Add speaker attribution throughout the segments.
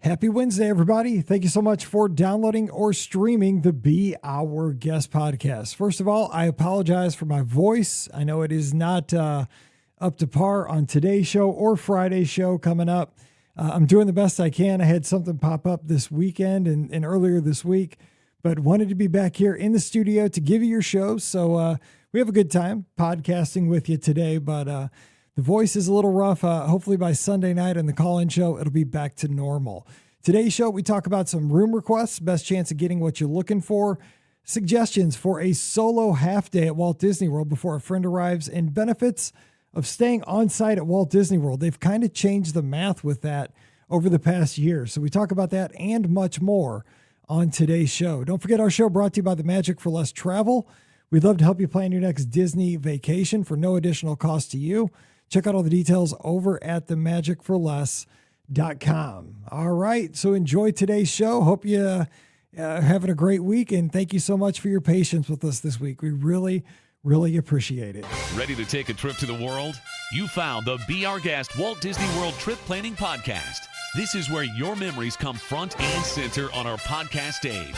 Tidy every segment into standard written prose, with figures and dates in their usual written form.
Speaker 1: Happy Wednesday, everybody. Thank you so much for downloading or streaming the Be Our Guest podcast. First of all, I apologize for my voice. I know it is not up to par on today's show or Friday's show coming up. I'm doing the best I can. I had something pop up this weekend and earlier this week, but wanted to be back here in the studio to give you your show. So we have a good time podcasting with you today, but the voice is a little rough. Hopefully by Sunday night on the call-in show, it'll be back to normal. Today's show, we talk about some room requests, best chance of getting what you're looking for, suggestions for a solo half day at Walt Disney World before a friend arrives, and benefits of staying on site at Walt Disney World. They've kind of changed the math with that over the past year. So we talk about that and much more on today's show. Don't forget our show brought to you by the Magic for Less Travel. We'd love to help you plan your next Disney vacation for no additional cost to you. Check out all the details over at themagicforless.com. All right, so enjoy today's show. Hope you having a great week, and thank you so much for your patience with us this week. We really appreciate it.
Speaker 2: Ready to take a trip to the world? You found the Be Our Guest Walt Disney World Trip Planning Podcast. This is where your memories come front and center on our podcast stage.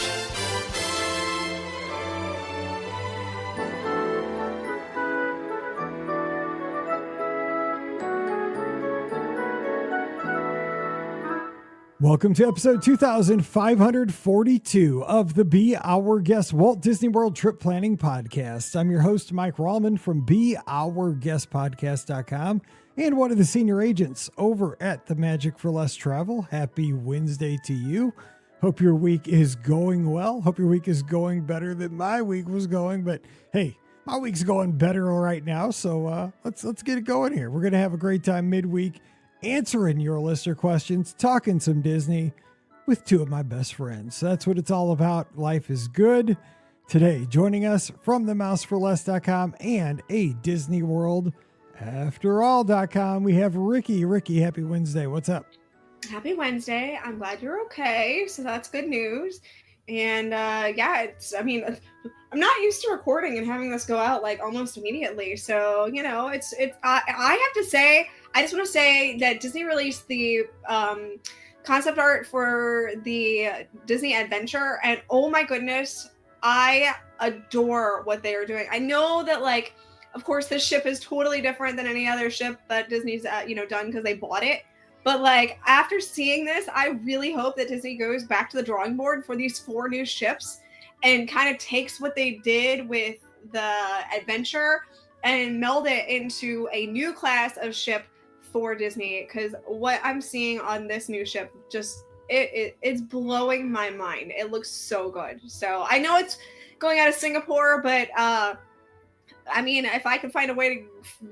Speaker 1: Welcome to episode 2542 of the Be Our Guest Walt Disney World Trip Planning Podcast. I'm your host, Mike Rallman from BeOurGuestPodcast.com and one of the senior agents over at the Magic for Less Travel. Happy Wednesday to you. Hope your week is going well. Hope your week is going better than my week was going. But hey, my week's going better right now. So let's get it going here. We're going to have a great time midweek answering your listener questions, talking some Disney with two of my best friends. So that's what it's all about. Life is good. Today, joining us from themouseforless.com and a Disney World After All.com, we have Ricky. Ricky, happy Wednesday. What's up?
Speaker 3: Happy Wednesday. I'm glad you're okay. So that's good news. And I'm not used to recording and having this go out like almost immediately. So, I have to say, I just want to say that Disney released the concept art for the Disney Adventure, and oh my goodness, I adore what they are doing. I know that, like, of course, this ship is totally different than any other ship that Disney's done because they bought it. But like, after seeing this, I really hope that Disney goes back to the drawing board for these 4 new ships and kind of takes what they did with the Adventure and meld it into a new class of ship for Disney, because what I'm seeing on this new ship just it's blowing my mind. It looks so good. So I know it's going out of Singapore, but if I can find a way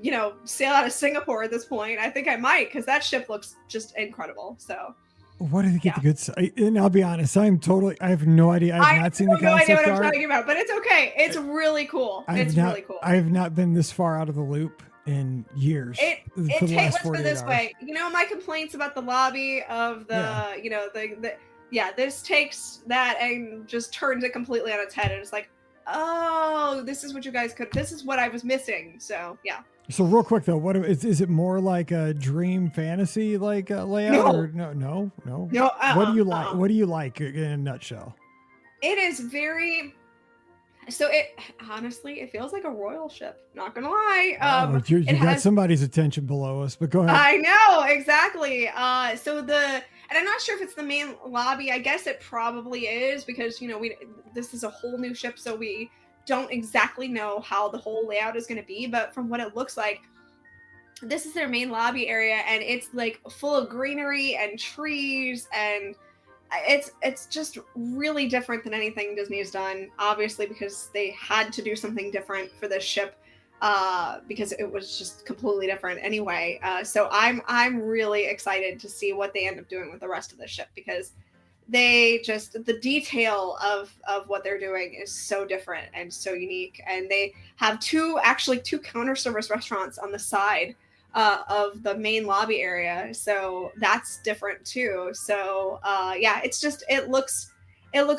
Speaker 3: to sail out of Singapore at this point, I think I might, because that ship looks just incredible. So
Speaker 1: what did they get the good side? And I'll be honest, I have no idea. I have not seen the concept art. I have no idea what I'm
Speaker 3: talking about, but it's okay. It's really cool. Really cool.
Speaker 1: I have not been this far out of the loop in years.
Speaker 3: Let's put it this way. My complaints about the lobby of this takes that and just turns it completely on its head. And it's like, oh, this is what you guys this is what I was missing. So, yeah.
Speaker 1: So real quick though, what is it more like a dream fantasy layout? No. What do you like? What do you like in a nutshell?
Speaker 3: It is very. So it feels like a royal ship. Not gonna lie.
Speaker 1: You got somebody's attention below us, but go ahead.
Speaker 3: I know exactly. And I'm not sure if it's the main lobby. I guess it probably is, because this is a whole new ship, so we don't exactly know how the whole layout is going to be. But from what it looks like, this is their main lobby area, and it's like full of greenery and trees, and it's just really different than anything Disney has done, obviously, because they had to do something different for this ship, because it was just completely different anyway. So I'm really excited to see what they end up doing with the rest of the ship, because the detail of what they're doing is so different and so unique. And they have two counter service restaurants on the side of the main lobby area, so that's different too. So it looks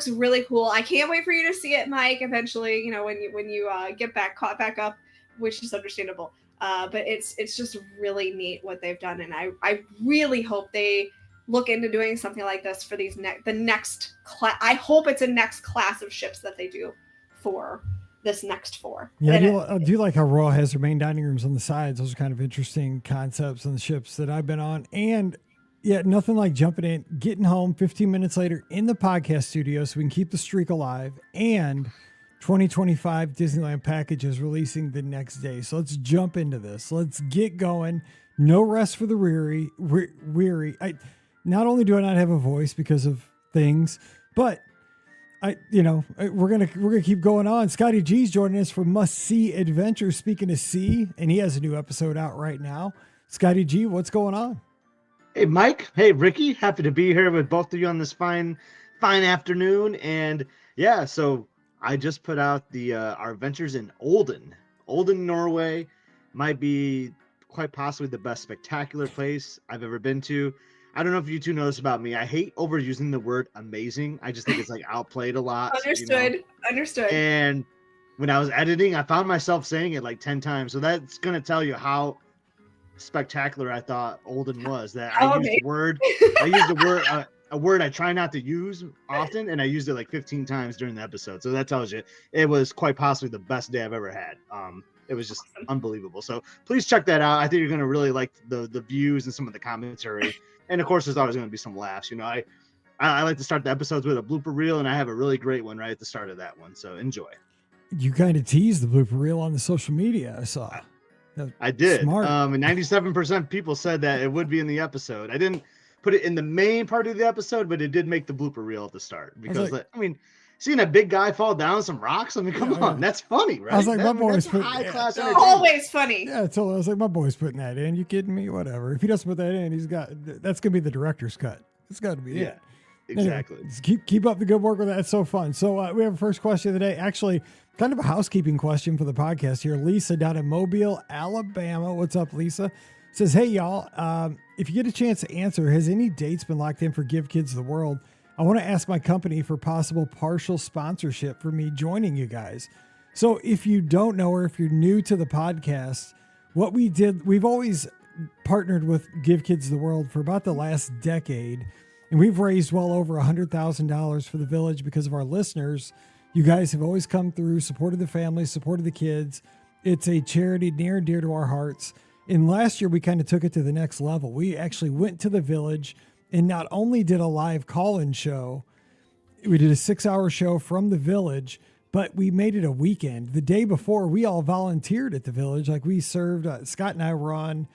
Speaker 3: really cool. I can't wait for you to see it, Mike, eventually, when you get caught back up, which is understandable. But it's just really neat what they've done, and I really hope they look into doing something like this for these the next class. I hope it's a next class of ships that they do for this next 4.
Speaker 1: Yeah, I do like how Royal has their main dining rooms on the sides. Those are kind of interesting concepts on the ships that I've been on. And yeah, nothing like jumping in, getting home 15 minutes later in the podcast studio so we can keep the streak alive. And 2025 Disneyland package is releasing the next day. So let's jump into this. Let's get going. No rest for the weary. Not only do I not have a voice because of things, but we're gonna keep going on. Scotty G's joining us for Must See Adventures. Speaking of sea, and he has a new episode out right now. Scotty G, what's going on?
Speaker 4: Hey, Mike. Hey, Ricky. Happy to be here with both of you on this fine afternoon. And yeah, so I just put out our adventures in Olden, Norway. Might be quite possibly the best spectacular place I've ever been to. I don't know if you two know this about me. I hate overusing the word amazing. I just think it's like outplayed a lot.
Speaker 3: Understood.
Speaker 4: And when I was editing, I found myself saying it like 10 times. So that's going to tell you how spectacular I thought Olden was. That I used a word I try not to use often, and I used it like 15 times during the episode. So that tells you it was quite possibly the best day I've ever had. It was just unbelievable. So please check that out. I think you're going to really like the views and some of the commentary. And of course, there's always going to be some laughs. I like to start the episodes with a blooper reel, and I have a really great one right at the start of that one. So enjoy.
Speaker 1: You kind of teased the blooper reel on the social media. I saw.
Speaker 4: I did.
Speaker 1: Smart.
Speaker 4: And 97% people said that it would be in the episode. I didn't put it in the main part of the episode, but it did make the blooper reel at the start because seeing a big guy fall down some rocks. I mean, come on, that's funny, right?
Speaker 1: I was like, my boy's putting
Speaker 3: always funny.
Speaker 1: Yeah, I was like, my boy's putting that in. You kidding me? Whatever. If he doesn't put that in, that's gonna be the director's cut. It's got to be it.
Speaker 4: Exactly.
Speaker 1: Anyway, keep up the good work with that. It's so fun. So we have a first question of the day. Actually, kind of a housekeeping question for the podcast here. Lisa down in Mobile, Alabama. What's up, Lisa? Says, hey y'all. If you get a chance to answer, has any dates been locked in for Give Kids the World? I want to ask my company for possible partial sponsorship for me joining you guys. So if you don't know, or if you're new to the podcast, what we did, we've always partnered with Give Kids the World for about the last decade. And we've raised well over $100,000 for the village because of our listeners. You guys have always come through, supported the families, supported the kids. It's a charity near and dear to our hearts. And last year, we kind of took it to the next level. We actually went to the village and not only did a live call-in show, we did a 6-hour show from the village, but we made it a weekend. The day before, we all volunteered at the village. Like we served, Scott and I were on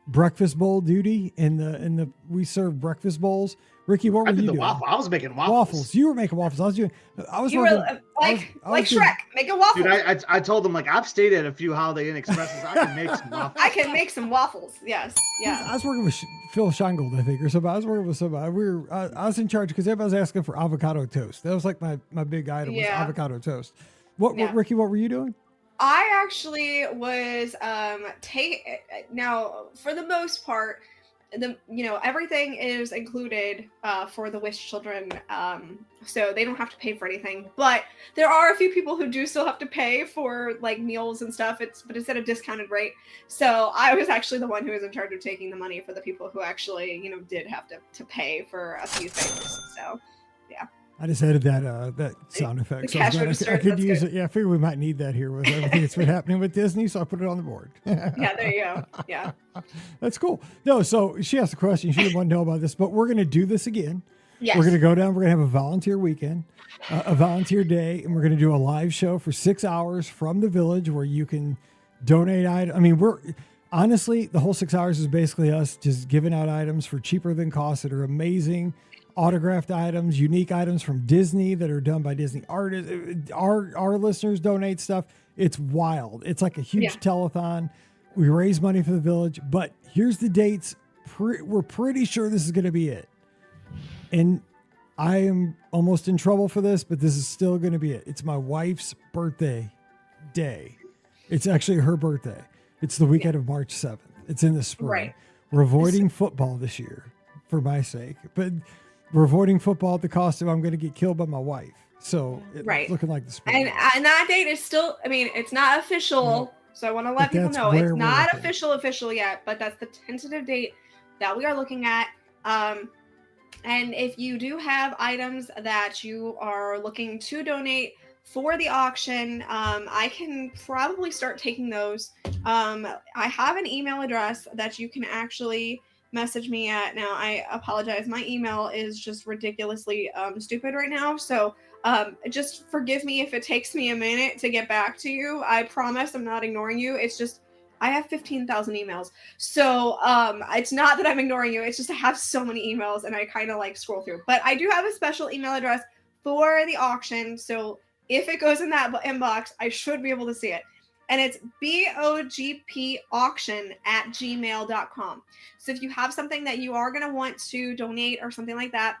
Speaker 1: breakfast bowl duty, and we served breakfast bowls. Ricky, what were you doing?
Speaker 4: I was making waffles.
Speaker 1: You were making waffles.
Speaker 3: You were like Shrek, making waffles.
Speaker 4: Dude, I told them, like, I've stayed at a few Holiday Inn Expresses. I can make some waffles.
Speaker 3: I can make some waffles. Yes. Yeah.
Speaker 1: I was working with Phil Scheingold, I think, or somebody. I was working with somebody. I was in charge because everybody was asking for avocado toast. That was like my big item was avocado toast. What, Ricky, what were you doing?
Speaker 3: I actually was now, for the most part, everything is included for the Wish children, so they don't have to pay for anything. But there are a few people who do still have to pay for like meals and stuff. But it's at a discounted rate. So I was actually the one who was in charge of taking the money for the people who actually did have to pay for a few things. So yeah.
Speaker 1: I just added that sound effect. So I could use it. Yeah, I figured we might need that here with everything that's been happening with Disney, so I put it on the board.
Speaker 3: Yeah, there you go. Yeah.
Speaker 1: That's cool. No, so she asked a question. She didn't want to know about this, but we're going to do this again.
Speaker 3: Yes.
Speaker 1: We're going to go down. We're going to have a volunteer weekend, a volunteer day, and we're going to do a live show for 6 hours from the village where you can donate items. I mean, honestly, the whole 6 hours is basically us just giving out items for cheaper than cost that are amazing. Autographed items, unique items from Disney that are done by Disney artists. Our listeners donate stuff. It's wild. It's like a huge telethon. We raise money for the village, but here's the dates. We're pretty sure this is going to be it. And I am almost in trouble for this, but this is still going to be it. It's my wife's birthday day. It's actually her birthday. It's the weekend of March 7th. It's in the spring.
Speaker 3: Right.
Speaker 1: We're avoiding football this year for my sake, but we're avoiding football at the cost of I'm going to get killed by my wife. So it's looking like the spring.
Speaker 3: And that date is still, it's not official.
Speaker 1: Nope.
Speaker 3: So I want to let people know it's not official yet, but that's the tentative date that we are looking at. And if you do have items that you are looking to donate for the auction, I can probably start taking those. I have an email address that you can actually message me at. Now, I apologize. My email is just ridiculously stupid right now. So just forgive me if it takes me a minute to get back to you. I promise I'm not ignoring you. It's just I have 15,000 emails. So it's not that I'm ignoring you. It's just I have so many emails and I kind of like scroll through. But I do have a special email address for the auction. So if it goes in that inbox, I should be able to see it. And it's bogpauction@gmail.com. So if you have something that you are going to want to donate or something like that,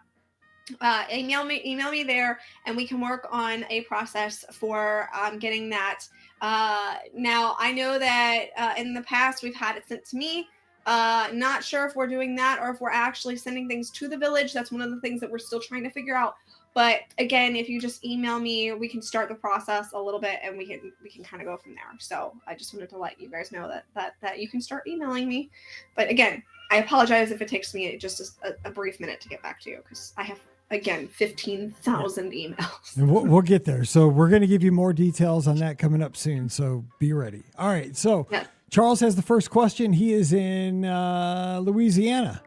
Speaker 3: email me there, and we can work on a process for getting that. Now, I know that in the past we've had it sent to me. Not sure if we're doing that or if we're actually sending things to the village. That's one of the things that we're still trying to figure out. But again, if you just email me, we can start the process a little bit, and we can kind of go from there. So I just wanted to let you guys know that you can start emailing me. But again, I apologize if it takes me just a brief minute to get back to you, because I have, again, 15,000 emails.
Speaker 1: And we'll get there. So we're going to give you more details on that coming up soon. So be ready. All right. So
Speaker 3: Yeah.
Speaker 1: Charles has the first question. He is in Louisiana,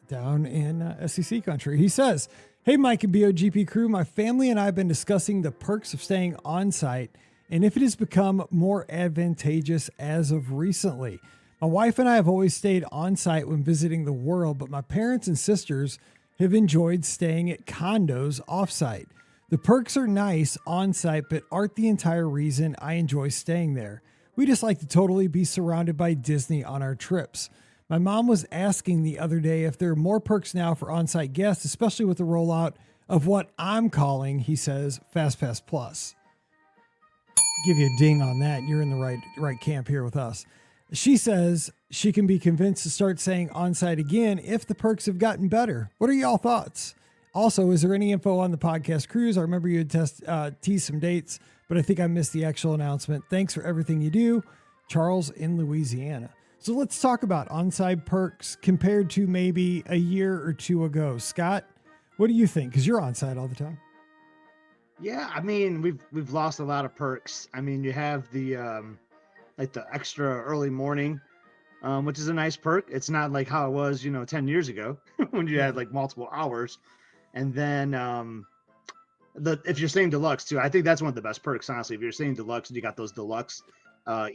Speaker 1: down in SEC country. He says, "Hey, Mike and BOGP crew, my family and I have been discussing the perks of staying on site and if it has become more advantageous as of recently. My wife and I have always stayed on site when visiting the world, but my parents and sisters have enjoyed staying at condos off-site. The perks are nice on-site, but aren't the entire reason I enjoy staying there. We just like to totally be surrounded by Disney on our trips. My mom was asking the other day if there are more perks now for on-site guests, especially with the rollout of what I'm calling," he says, "FastPass Plus." Give you a ding on that. You're in the right camp here with us. She says she can be convinced to start saying on-site again if the perks have gotten better. What are y'all thoughts? Also, is there any info on the podcast cruise? I remember you had teased some dates, but I think I missed the actual announcement. Thanks for everything you do. Charles in Louisiana. So let's talk about on-site perks compared to maybe a year or two ago. Scott, what do you think? Because you're on-site all the time.
Speaker 4: Yeah, I mean, we've lost a lot of perks. I mean, you have the like the extra early morning, which is a nice perk. It's not like how it was, 10 years ago when you had like multiple hours. And then if you're staying deluxe too, I think that's one of the best perks, honestly. If you're staying deluxe and you got those deluxe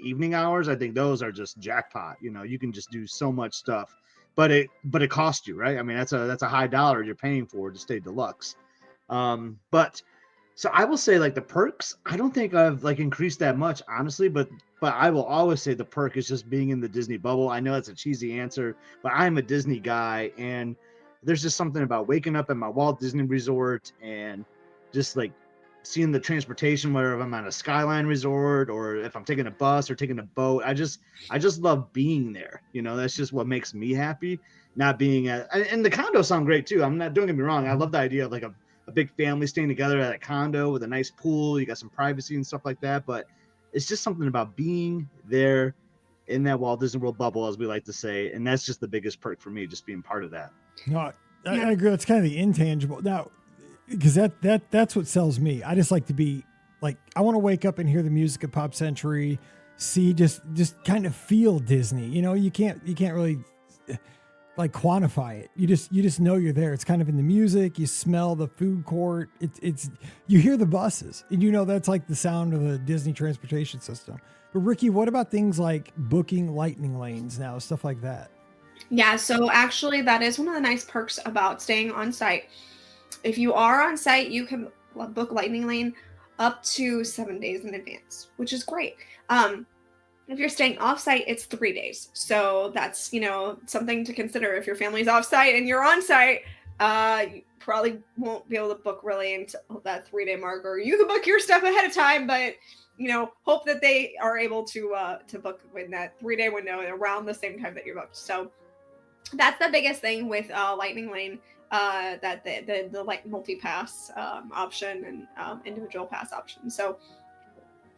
Speaker 4: evening hours, I think those are just jackpot. You can just do so much stuff, but it costs you, right? I mean, that's a high dollar you're paying for to stay deluxe. But so I will say, like, the perks, I don't think I've like increased that much, honestly, but I will always say the perk is just being in the Disney bubble. I know that's a cheesy answer, but I'm a Disney guy, and there's just something about waking up at my Walt Disney Resort and just like seeing the transportation, whether I'm on a Skyline Resort or if I'm taking a bus or taking a boat. I just love being there. That's just what makes me happy. Not being and the condos sound great too. Don't get me wrong. I love the idea of like a big family staying together at a condo with a nice pool. You got some privacy and stuff like that, but it's just something about being there in that Walt Disney World bubble, as we like to say. And that's just the biggest perk for me, just being part of that.
Speaker 1: No, I agree. That's kind of the intangible now, because that's what sells me. I just like to be like, I want to wake up and hear the music of Pop Century, see, just kind of feel Disney. You can't really like quantify it. You just know you're there. It's kind of in the music. You smell the food court. It's you hear the buses, and that's like the sound of the Disney transportation system. But Ricky, what about things like booking lightning lanes now, stuff like that?
Speaker 3: Yeah, so actually that is one of the nice perks about staying on site. If you are on site, you can book lightning lane up to 7 days in advance, which is great. If you're staying off-site, it's 3 days. So that's, something to consider. If your family's off-site and you're on-site, you probably won't be able to book really until that 3-day mark, or you can book your stuff ahead of time, but, hope that they are able to book in that 3-day window around the same time that you're booked. So that's the biggest thing with Lightning Lane, that the like multi-pass option and individual pass option. So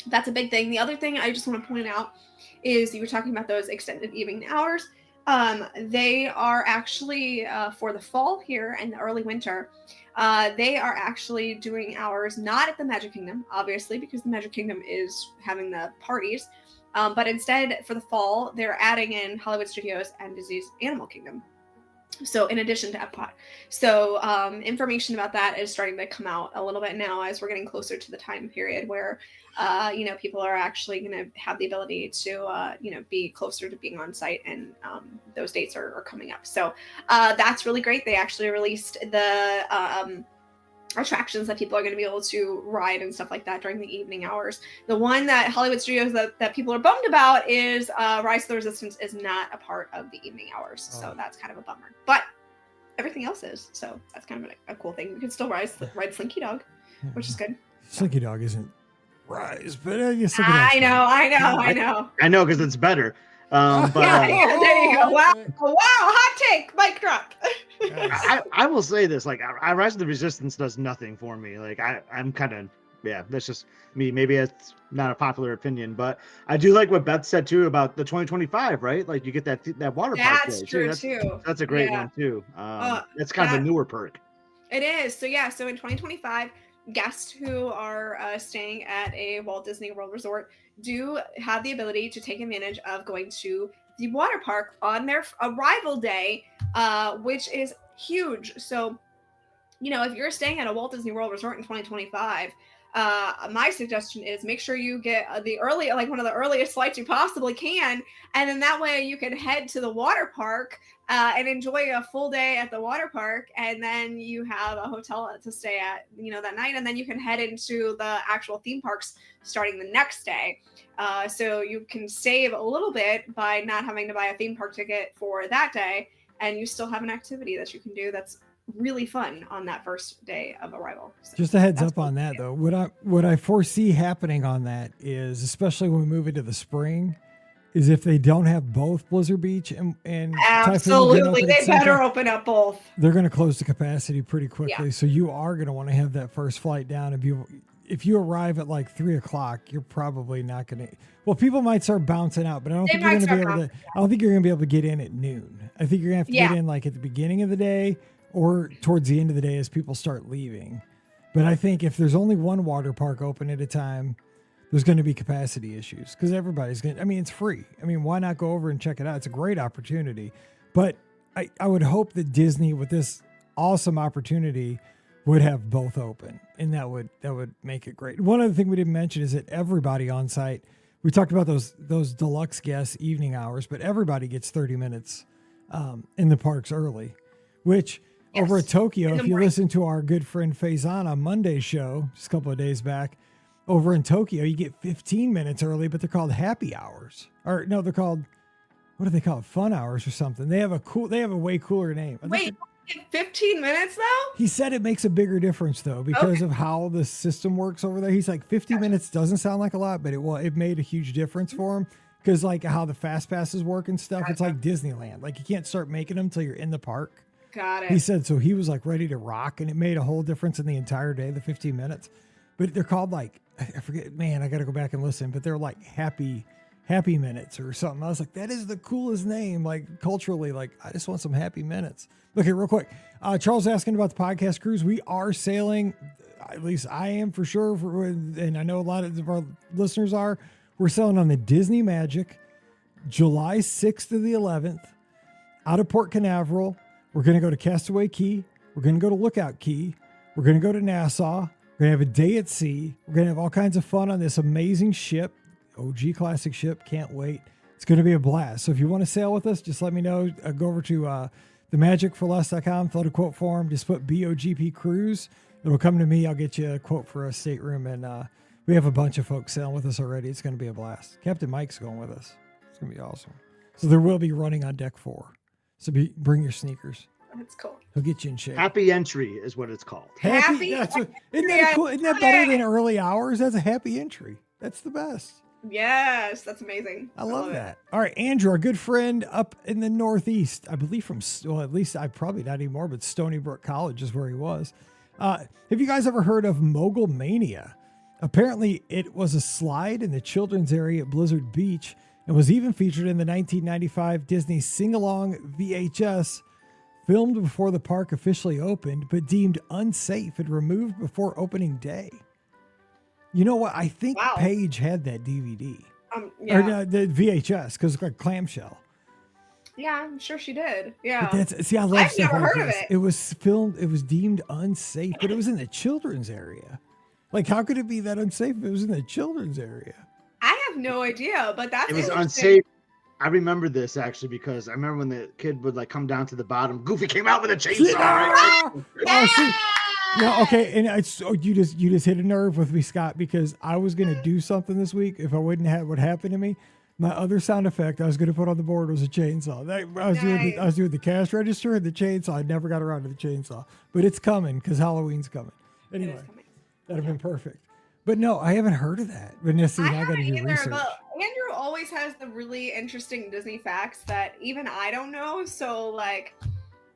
Speaker 3: that's a big thing. The other thing I just want to point out is you were talking about those extended evening hours. They are actually for the fall here and the early winter. They are actually doing hours not at the Magic Kingdom, obviously, because the Magic Kingdom is having the parties. But instead, for the fall, they're adding in Hollywood Studios and Disney's Animal Kingdom. So in addition to Epcot. So information about that is starting to come out a little bit now as we're getting closer to the time period where, people are actually going to have the ability to, be closer to being on site, and those dates are coming up. So that's really great. They actually released the attractions that people are going to be able to ride and stuff like that during the evening hours. The one that Hollywood Studios that people are bummed about is Rise of the Resistance is not a part of the evening hours. So that's kind of a bummer. But everything else is. So that's kind of a cool thing. You can still ride Slinky Dog, which is good.
Speaker 1: Slinky Dog isn't Rise, but I guess
Speaker 3: I know.
Speaker 4: I know, because it's better. But
Speaker 3: yeah, there you go. Wow, hot take, mic drop.
Speaker 4: I will say this, like, I Rise of the Resistance does nothing for me. Like, I'm kind of, that's just me. Maybe it's not a popular opinion, but I do like what Beth said too about the 2025, right? Like, you get that water park.
Speaker 3: That's true too.
Speaker 4: That's a great one too. That's kind of a newer perk.
Speaker 3: It is. So in 2025, guests who are staying at a Walt Disney World resort do have the ability to take advantage of going to the water park on their arrival day, which is huge. So, if you're staying at a Walt Disney World resort in 2025, my suggestion is make sure you get one of the earliest flights you possibly can. And then that way you can head to the water park and enjoy a full day at the water park. And then you have a hotel to stay at, that night. And then you can head into the actual theme parks starting the next day. So you can save a little bit by not having to buy a theme park ticket for that day. And you still have an activity that you can do that's really fun on that first day of arrival. So
Speaker 1: just a heads up on that though. What I foresee happening on that is, especially when we move into the spring, is if they don't have both Blizzard Beach and
Speaker 3: absolutely, they better open up both.
Speaker 1: They're going to close the capacity pretty quickly. Yeah. So you are going to want to have that first flight down. If you arrive at like 3:00, you're probably not going to. Well, people might start bouncing out, but I don't think you're going to be able to. I don't think you're going to be able to get in at noon. I think you're going to have to get in like at the beginning of the day or towards the end of the day as people start leaving. But I think if there's only one water park open at a time, there's going to be capacity issues because everybody's going to, it's free. Why not go over and check it out? It's a great opportunity. But I would hope that Disney, with this awesome opportunity, would have both open, and that would make it great. One other thing we didn't mention is that everybody on site, we talked about those deluxe guest evening hours, but everybody gets 30 minutes in the parks early, which over at Tokyo, if you listen to our good friend Faison on Monday's show, just a couple of days back, over in Tokyo, you get 15 minutes early, but they're called happy hours. Or no, they're called, what do they call it? Fun hours or something. They have a way cooler name.
Speaker 3: Wait, 15 minutes though?
Speaker 1: He said it makes a bigger difference though, because of how the system works over there. He's like, 50 minutes doesn't sound like a lot, but it made a huge difference for him. Because like how the fast passes work and stuff, it's like Disneyland. Like you can't start making them until you're in the park.
Speaker 3: Got it.
Speaker 1: He said, so he was like ready to rock, and it made a whole difference in the entire day, the 15 minutes. But they're called like, I forget, man, I got to go back and listen, but they're like happy minutes or something. I was like, that is the coolest name. Like culturally, like I just want some happy minutes. Okay, real quick. Charles asking about the podcast cruise. We are sailing, at least I am for sure. And I know a lot of our listeners are. We're sailing on the Disney Magic, July 6th to the 11th, out of Port Canaveral. We're going to go to Castaway Cay. We're going to go to Lookout Cay. We're going to go to Nassau. We're going to have a day at sea. We're going to have all kinds of fun on this amazing ship, OG classic ship. Can't wait. It's going to be a blast. So if you want to sail with us, just let me know. Go over to themagicforless.com, fill out a quote form. Just put BOGP Cruise. It'll come to me. I'll get you a quote for a stateroom. And we have a bunch of folks sailing with us already. It's going to be a blast. Captain Mike's going with us. It's going to be awesome. So there will be running on deck 4. So bring your sneakers.
Speaker 3: That's cool.
Speaker 1: He'll get you in shape.
Speaker 4: Happy entry is what it's called.
Speaker 3: Happy
Speaker 1: isn't that cool? Isn't that better than early hours? That's a happy entry. That's the best.
Speaker 3: Yes, that's amazing.
Speaker 1: I love that. All right, Andrew, our good friend up in the Northeast, I believe at least I probably not anymore, but Stony Brook College is where he was. Have you guys ever heard of Mogul Mania? Apparently, it was a slide in the children's area at Blizzard Beach, and was even featured in the 1995 Disney Sing-Along VHS, filmed before the park officially opened, but deemed unsafe and removed before opening day. You know what? I think Paige had that DVD.
Speaker 3: Yeah.
Speaker 1: Or the VHS, because it's like clamshell.
Speaker 3: Yeah, I'm sure she did. Yeah.
Speaker 1: But I love
Speaker 3: I've
Speaker 1: stuff
Speaker 3: never
Speaker 1: like
Speaker 3: heard of
Speaker 1: this.
Speaker 3: it.
Speaker 1: It was filmed, it was deemed unsafe, but it was in the children's area. Like, how could it be that unsafe if it was in the children's area?
Speaker 3: I have no idea, but that's
Speaker 4: It was
Speaker 3: interesting.
Speaker 4: unsafe. I remember this actually because I remember when the kid would like come down to the bottom. Goofy came out with a chainsaw. Right?
Speaker 1: Oh, see, no, okay, and you just hit a nerve with me, Scott, because I was gonna do something this week if I wouldn't have what happened to me. My other sound effect I was gonna put on the board was a chainsaw. I was doing the cash register and the chainsaw. I never got around to the chainsaw, but it's coming because Halloween's coming. Anyway, that'd have been perfect. But no, I haven't heard of that. But now, see, I got to do research.
Speaker 3: But Andrew always has the really interesting Disney facts that even I don't know. So, like,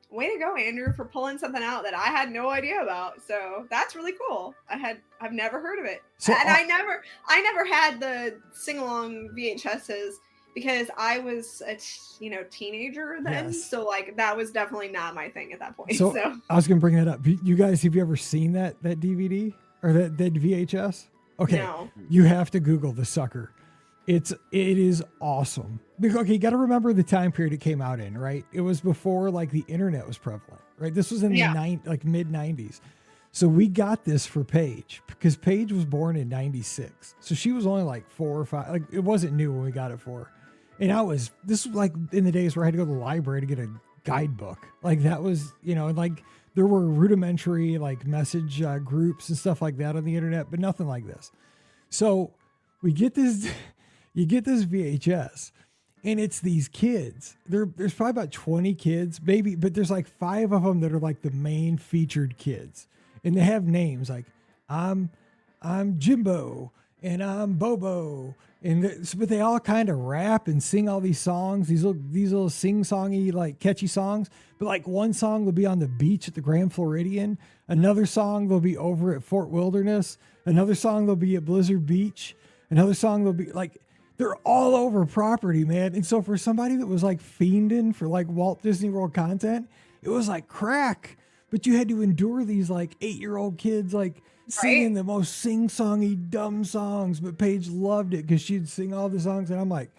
Speaker 3: way to go, Andrew, for pulling something out that I had no idea about. So that's really cool. I've never heard of it,
Speaker 1: So,
Speaker 3: and I never had the sing-along VHSs because I was a teenager then.
Speaker 1: Yes.
Speaker 3: So like that was definitely not my thing at that point.
Speaker 1: So,
Speaker 3: So
Speaker 1: I was gonna bring that up. You guys, have you ever seen that DVD or that VHS? Okay,
Speaker 3: no.
Speaker 1: you have to Google the sucker. It is awesome. Okay, you got to remember the time period it came out in, right? It was before like the internet was prevalent, right? This was in the mid 90s. So we got this for Paige because Paige was born in 96. So she was only like 4 or 5. Like, it wasn't new when we got it for her. And this was like in the days where I had to go to the library to get a guidebook. Like that was, and like there were rudimentary like message groups and stuff like that on the internet, but nothing like this. So we get this, you get this VHS and it's these kids. There's probably about 20 kids, maybe, but there's like 5 of them that are like the main featured kids. And they have names like I'm Jimbo and I'm Bobo. But they all kind of rap and sing all these songs, these little sing-songy, like catchy songs. But like one song will be on the beach at the Grand Floridian. Another song they'll be over at Fort Wilderness. Another song they'll be at Blizzard Beach. Another song they'll be like, they're all over property, man. And so for somebody that was like fiending for like Walt Disney World content, it was like crack. But you had to endure these like 8-year-old kids like singing the most sing-songy dumb songs. But Paige loved it because she'd sing all the songs. And I'm like,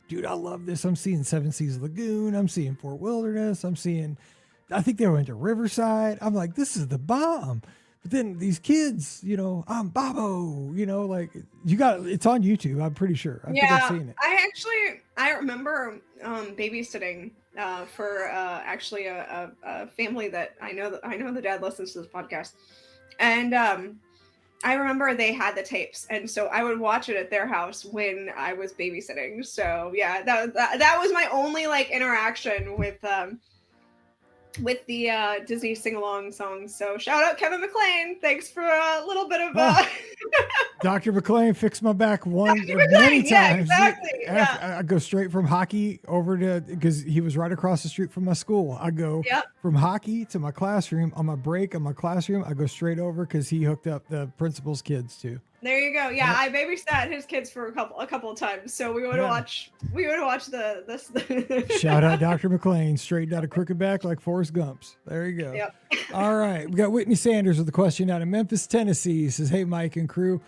Speaker 1: dude, I love this. I'm seeing Seven Seas Lagoon. I'm seeing Fort Wilderness. I think they went to Riverside. I'm like, this is the bomb. But then these kids, I'm Bobo, like it's on YouTube. I'm pretty sure. I think I've seen it.
Speaker 3: I remember babysitting for actually a family that I know the dad listens to this podcast, and I remember they had the tapes, and so I would watch it at their house when I was babysitting. So yeah, that was my only like interaction with the Disney sing-along songs. So shout out Kevin McLean. Thanks for a little bit of
Speaker 1: Dr. McLean fixed my back many times.
Speaker 3: Yeah, exactly.
Speaker 1: I go straight from hockey over to, because he was right across the street from my school. I go from hockey to my classroom. On my break on my classroom, I go straight over because he hooked up the principal's kids too.
Speaker 3: There you go. Yeah, I babysat his kids for a couple of times. So we would watch this.
Speaker 1: Shout out Dr. McLean, straightened out a crooked back like Forrest Gump's. There you go.
Speaker 3: Yep.
Speaker 1: All right. We got Whitney Sanders with a question out of Memphis, Tennessee. He says, hey, Mike and crew.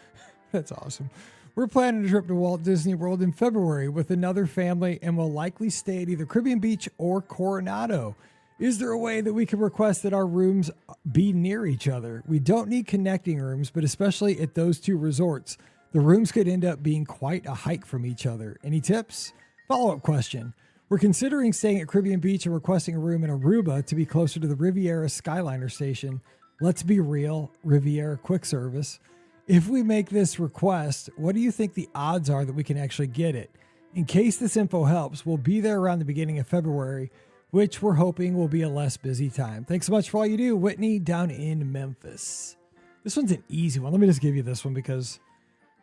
Speaker 1: That's awesome. We're planning a trip to Walt Disney World in February with another family and will likely stay at either Caribbean Beach or Coronado. Is there a way that we can request that our rooms be near each other? We don't need connecting rooms, but especially at those 2 resorts, the rooms could end up being quite a hike from each other. Any tips? Follow-up question. We're considering staying at Caribbean Beach and requesting a room in Aruba to be closer to the Riviera Skyliner station. Let's be real, Riviera quick service. If we make this request, what do you think the odds are that we can actually get it? In case this info helps, we'll be there around the beginning of February, which we're hoping will be a less busy time. Thanks so much for all you do, Whitney, down in Memphis. This one's an easy one. Let me just give you this one because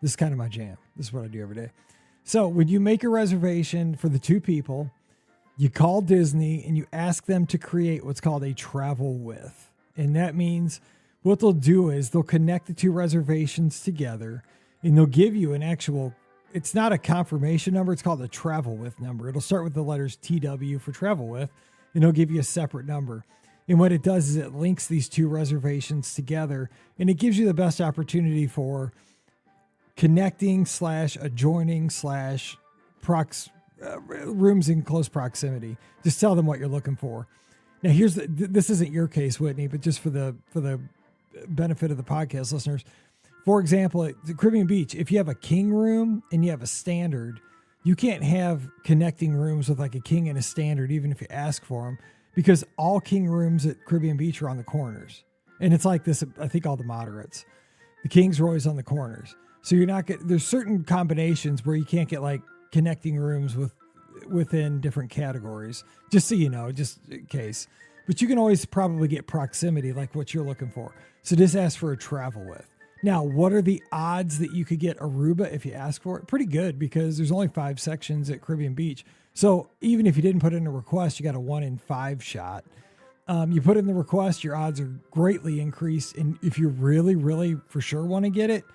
Speaker 1: this is kind of my jam. This is what I do every day. So when you make a reservation for the 2 people, you call Disney and you ask them to create what's called a travel with. And that means what they'll do is they'll connect the 2 reservations together and they'll give you an actual it's not a confirmation number. It's called a travel with number. It'll start with the letters TW for travel with, and it'll give you a separate number. And what it does is it links these two reservations together, and it gives you the best opportunity for connecting / adjoining / rooms in close proximity. Just tell them what you're looking for. Now, this isn't your case, Whitney, but just for the benefit of the podcast listeners. For example, at the Caribbean Beach, if you have a king room and you have a standard, you can't have connecting rooms with like a king and a standard, even if you ask for them, because all king rooms at Caribbean Beach are on the corners. And it's like this, I think all the moderates, the kings are always on the corners. So there's certain combinations where you can't get like connecting rooms within different categories, just so you know, just in case. But you can always probably get proximity, like what you're looking for. So just ask for a travel with. Now, what are the odds that you could get Aruba if you ask for it? Pretty good, because there's only 5 sections at Caribbean Beach. So even if you didn't put in a request, you got a 1 in 5 shot. You put in the request, your odds are greatly increased. And if you really, really for sure want to get it,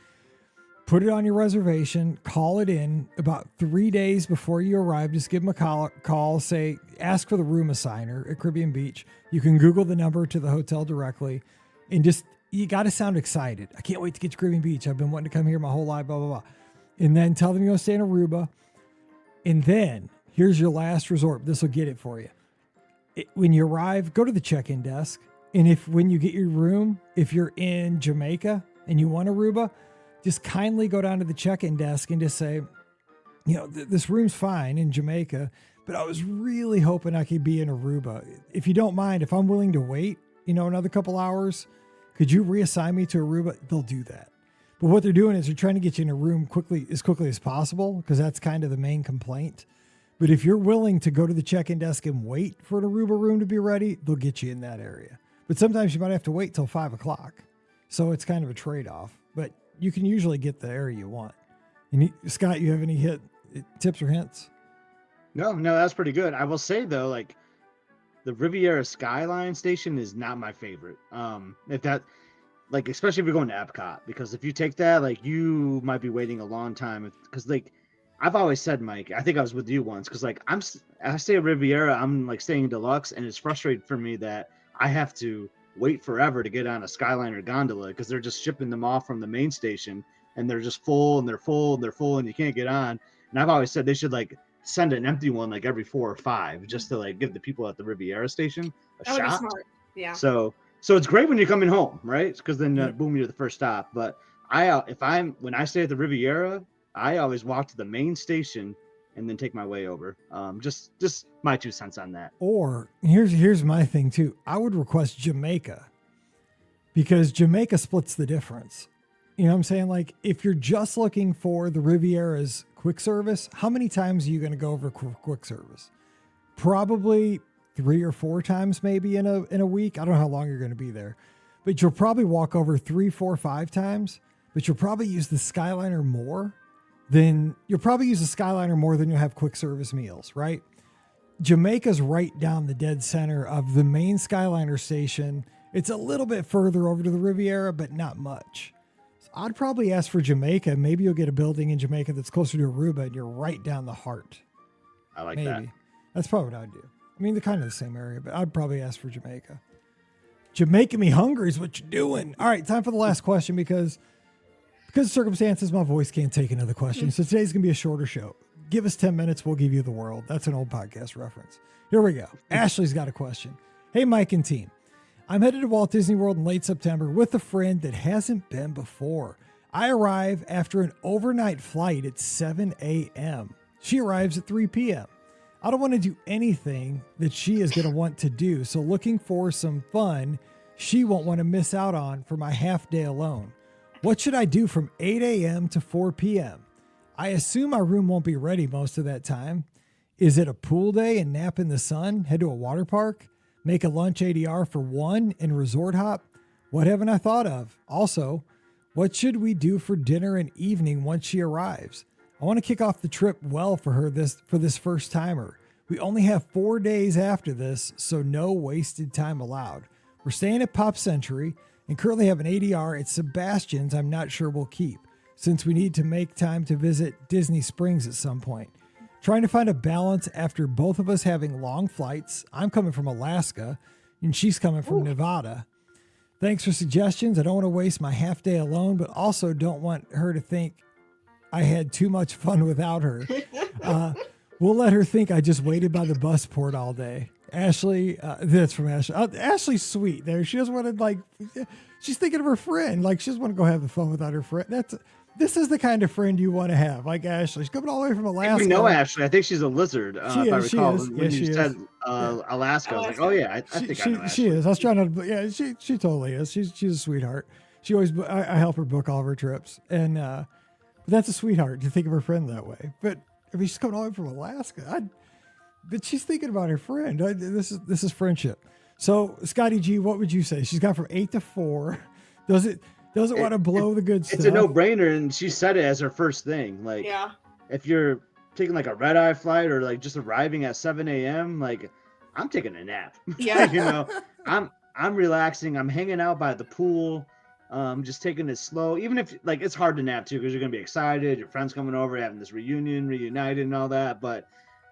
Speaker 1: put it on your reservation, call it in about 3 days before you arrive. Just give them a call, say, ask for the room assigner at Caribbean Beach. You can Google the number to the hotel directly, and you got to sound excited. I can't wait to get to Caribbean Beach. I've been wanting to come here my whole life, blah, blah, blah. And then tell them you're going to stay in Aruba. And then here's your last resort. This will get it for you. When you arrive, go to the check-in desk. And when you get your room, if you're in Jamaica and you want Aruba, just kindly go down to the check-in desk and just say, this room's fine in Jamaica, but I was really hoping I could be in Aruba. If you don't mind, if I'm willing to wait, another couple hours, could you reassign me to Aruba? They'll do that. But what they're doing is they're trying to get you in a room as quickly as possible, because that's kind of the main complaint. But if you're willing to go to the check-in desk and wait for an Aruba room to be ready, they'll get you in that area. But sometimes you might have to wait till 5 o'clock. So it's kind of a trade-off, but you can usually get the area you want. And Scott, you have any tips or hints?
Speaker 4: No, that's pretty good. I will say though, like the Riviera Skyline station is not my favorite. Especially if you're going to Epcot, because if you take that, like you might be waiting a long time. Because like I've always said, Mike, I think I was with you once, because like I stay at Riviera, I'm like staying in deluxe, and it's frustrating for me that I have to wait forever to get on a Skyliner gondola, because they're just shipping them off from the main station, and they're just full and they're full and they're full, and you can't get on. And I've always said they should like send an empty one like every 4 or 5, just to like give the people at the Riviera station a shot. That would be smart. Yeah. So it's great when you're coming home, right? Because then boom, you're the first stop. But when I stay at the Riviera, I always walk to the main station and then take my way over. Just my 2 cents on that.
Speaker 1: Or here's my thing too. I would request Jamaica, because Jamaica splits the difference. You know what I'm saying? Like if you're just looking for the Riviera's quick service, how many times are you going to go over quick service? Probably 3 or 4 times maybe in a week. I don't know how long you're going to be there, but you'll probably walk over 3, 4, 5 times, but you'll probably use the Skyliner more than you'll have quick service meals, right? Jamaica's right down the dead center of the main Skyliner station. It's a little bit further over to the Riviera, but not much. So I'd probably ask for Jamaica. Maybe you'll get a building in Jamaica that's closer to Aruba, and you're right down the heart.
Speaker 4: I like that.
Speaker 1: That's probably what I'd do. I mean, they're kind of the same area, but I'd probably ask for Jamaica. Jamaica me hungry is what you're doing. All right, time for the last question, because of circumstances, my voice can't take another question. So today's going to be a shorter show. Give us 10 minutes, we'll give you the world. That's an old podcast reference. Here we go. Ashley's got a question. Hey, Mike and team. I'm headed to Walt Disney World in late September with a friend that hasn't been before. I arrive after an overnight flight at 7 a.m. She arrives at 3 p.m. I don't want to do anything that she is going to want to do, so looking for some fun she won't want to miss out on for my half day alone. What should I do from 8 a.m. to 4 p.m.? I assume my room won't be ready most of that time. Is it a pool day and nap in the sun? Head to a water park? Make a lunch ADR for 1 and resort hop? What haven't I thought of? Also, what should we do for dinner and evening once she arrives? I want to kick off the trip well for her for this first timer. We only have 4 days after this, so no wasted time allowed. We're staying at Pop Century and currently have an ADR at Sebastian's I'm not sure we'll keep. since we need to make time to visit Disney Springs at some point. Trying to find a balance after both of us having long flights. I'm coming from Alaska and she's coming from Nevada. Thanks for suggestions. I don't want to waste my half day alone, but also don't want her to think I had too much fun without her. We'll let her think I just waited by the bus port all day. Ashley, that's from Ashley. Ashley's sweet there. She doesn't want to she's thinking of her friend. Like she doesn't want to go have the fun without her friend. This is the kind of friend you want to have, like Ashley. She's coming all the way from Alaska.
Speaker 4: We know Ashley. I think she's a lizard.
Speaker 1: She
Speaker 4: if I
Speaker 1: is,
Speaker 4: recall,
Speaker 1: she is.
Speaker 4: when
Speaker 1: Yes,
Speaker 4: you
Speaker 1: she
Speaker 4: said
Speaker 1: is.
Speaker 4: Alaska, I was like, oh yeah, I think I know Ashley.
Speaker 1: She is. I was trying to. Yeah, she totally is. She's a sweetheart. She always. I help her book all of her trips, and that's a sweetheart to think of her friend that way. But I mean, she's coming all the way from Alaska. But she's thinking about her friend. This is friendship. So Scotty G, what would you say? She's gone from 8 to 4. Doesn't want to blow the good stuff.
Speaker 4: It's a no-brainer, and she said it as her first thing. Like, if you're taking like a red-eye flight or like just arriving at 7 a.m., like I'm taking a nap.
Speaker 3: Yeah.
Speaker 4: You know, I'm relaxing. I'm hanging out by the pool. Just taking it slow. Even if like it's hard to nap too, because you're gonna be excited. Your friends coming over, having this reunited and all that. But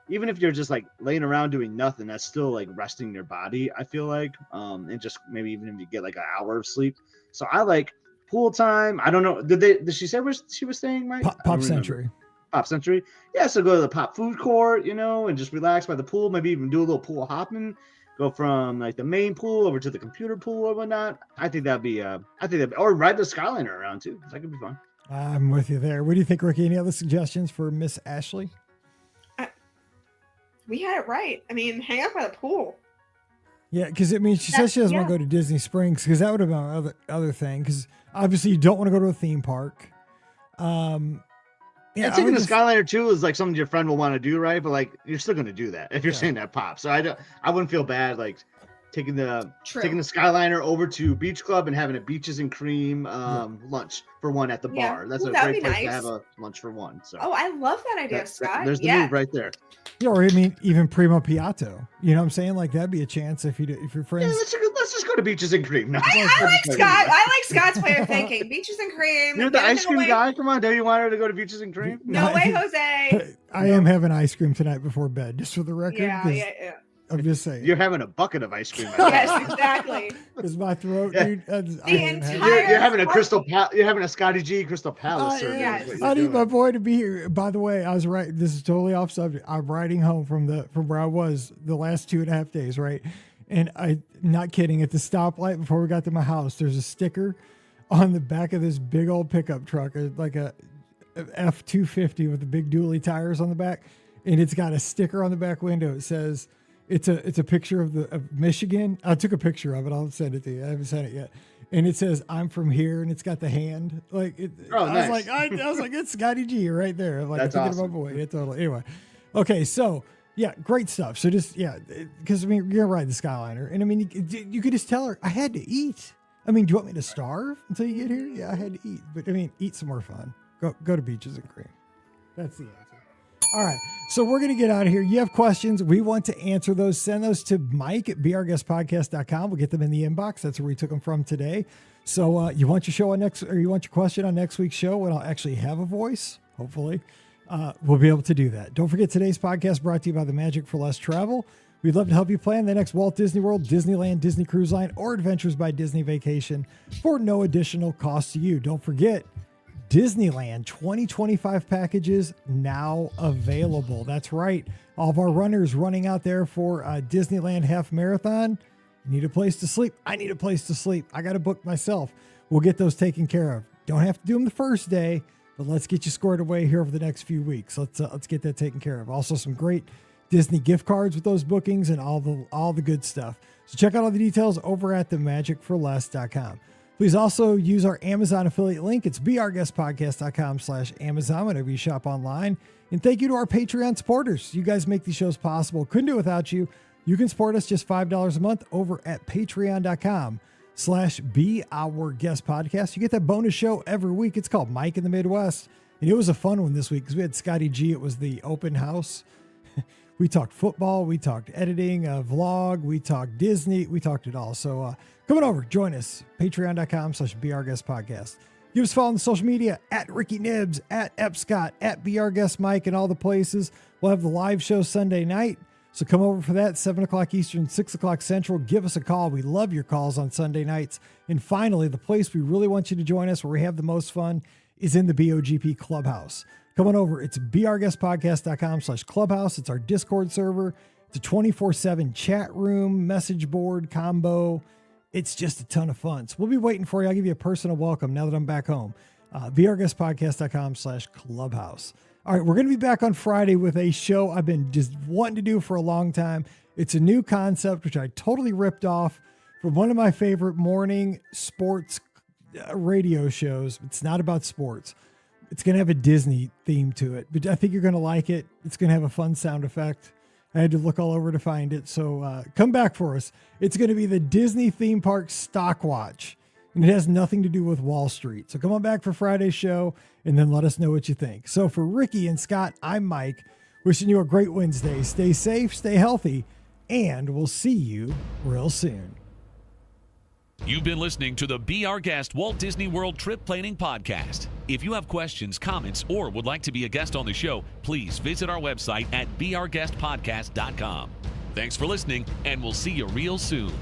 Speaker 4: even if you're just like laying around doing nothing, that's still like resting your body, I feel like. And just maybe even if you get like an hour of sleep. So I like pool time. I don't know. Did she say where she was staying, Mike?
Speaker 1: Pop Century.
Speaker 4: Pop Century. Yeah, so go to the Pop Food Court, you know, and just relax by the pool. Maybe even do a little pool hopping. Go from like the main pool over to the computer pool or whatnot. I think that'd be or ride the Skyliner around too. That could be fun.
Speaker 1: I'm with you there. What do you think, Ricky? Any other suggestions for Miss Ashley?
Speaker 3: We had it right. I mean, hang out by the pool.
Speaker 1: Yeah, because I mean, she says she doesn't want to go to Disney Springs because that would have been my other thing. Because obviously, you don't want to go to a theme park.
Speaker 4: Yeah, taking the Skyliner too is like something your friend will want to do, right? But like, you're still going to do that if you're saying that Pop. So I wouldn't feel bad like taking the Skyliner over to Beach Club and having a beaches and cream lunch for one at the bar. That's a great place to have a lunch for one. So
Speaker 3: I love that idea, Scott.
Speaker 4: There's the move right there.
Speaker 1: Yeah, or I mean, even Primo Piatto. You know what I'm saying? Like that'd be a chance if your friends.
Speaker 4: Yeah, let's just go to beaches and cream. No,
Speaker 3: I like Scott's way of thinking. Beaches and cream.
Speaker 4: You're the ice cream guy. Come on, don't you want her to go to beaches and cream?
Speaker 3: No way, Jose.
Speaker 1: I am having ice cream tonight before bed, just for the record.
Speaker 3: Yeah.
Speaker 1: I'm just saying.
Speaker 4: You're having a bucket of ice cream.
Speaker 3: Yes, exactly.
Speaker 1: Because my throat, dude.
Speaker 4: You're having a You're having a Scotty G Crystal Palace.
Speaker 1: I need my boy to be here. By the way, I was right. This is totally off subject. I'm riding home from where I was the last 2.5 days, right? And I'm not kidding. At the stoplight before we got to my house, there's a sticker on the back of this big old pickup truck, like a F-250 with the big dually tires on the back, and it's got a sticker on the back window. It says. It's a picture of Michigan. I took a picture of it. I'll send it to you. I haven't sent it yet. And it says, "I'm from here," and it's got the hand. Like it.
Speaker 4: Nice.
Speaker 1: I was like, it's Scotty G right there. I'm like,
Speaker 4: that's
Speaker 1: thinking
Speaker 4: awesome.
Speaker 1: of my boy. Yeah, totally. Anyway, okay, so yeah, great stuff. So just because I mean, you're gonna ride the Skyliner, and I mean, you could just tell her I had to eat. I mean, do you want me to starve until you get here? Yeah, I had to eat, but I mean, eat some more fun. Go to beaches and cream. That's the answer. All right. So we're going to get out of here. You have questions. We want to answer these. Send those to Mike at beourguestpodcast.com. We'll get them in the inbox. That's where we took them from today. So you want your show you want your question on next week's show when I'll actually have a voice, hopefully. We'll be able to do that. Don't forget today's podcast brought to you by the Magic for Less Travel. We'd love to help you plan the next Walt Disney World, Disneyland, Disney Cruise Line, or Adventures by Disney vacation for no additional cost to you. Don't forget, Disneyland 2025 packages now available. That's right. All of our runners running out there for Disneyland Half Marathon. You need a place to sleep. I need a place to sleep. I got to book myself. We'll get those taken care of. Don't have to do them the first day, but let's get you squared away here over the next few weeks. Let's get that taken care of. Also, some great Disney gift cards with those bookings and all the good stuff. So check out all the details over at themagicforless.com. Please also use our Amazon affiliate link. It's beourguestpodcast.com/Amazon whenever you shop online. And thank you to our Patreon supporters. You guys make these shows possible. Couldn't do it without you. You can support us just $5 a month over at patreon.com/beourguestpodcast. You get that bonus show every week. It's called Mike in the Midwest. And it was a fun one this week because we had Scotty G. It was the open house. We talked football. We talked editing, a vlog. We talked Disney. We talked it all. So coming over, join us. Patreon.com/beourguestpodcast. Give us a follow on social media at Ricky Nibbs, at Epscott, at Be Our Guest Mike, and all the places. We'll have the live show Sunday night. So come over for that, 7 o'clock Eastern, 6 o'clock Central. Give us a call. We love your calls on Sunday nights. And finally, the place we really want you to join us, where we have the most fun, is in the BOGP Clubhouse. Come on over. It's beourguestpodcast.com/clubhouse. It's our Discord server. It's a 24/7 chat room, message board combo. It's just a ton of fun. So we'll be waiting for you. I'll give you a personal welcome now that I'm back home. beourguestpodcast.com/clubhouse. All right, we're going to be back on Friday with a show I've been just wanting to do for a long time. It's a new concept, which I totally ripped off from one of my favorite morning sports radio shows. It's not about sports. It's going to have a Disney theme to it, but I think you're going to like it. It's going to have a fun sound effect. I had to look all over to find it. So come back for us. It's going to be the Disney theme park stock watch, and it has nothing to do with Wall Street. So come on back for Friday's show and then let us know what you think. So for Ricky and Scott, I'm Mike, wishing you a great Wednesday. Stay safe, stay healthy, and we'll see you real soon.
Speaker 2: You've been listening to the Be Our Guest Walt Disney World Trip Planning Podcast. If you have questions, comments, or would like to be a guest on the show, please visit our website at beourguestpodcast.com. Thanks for listening, and we'll see you real soon.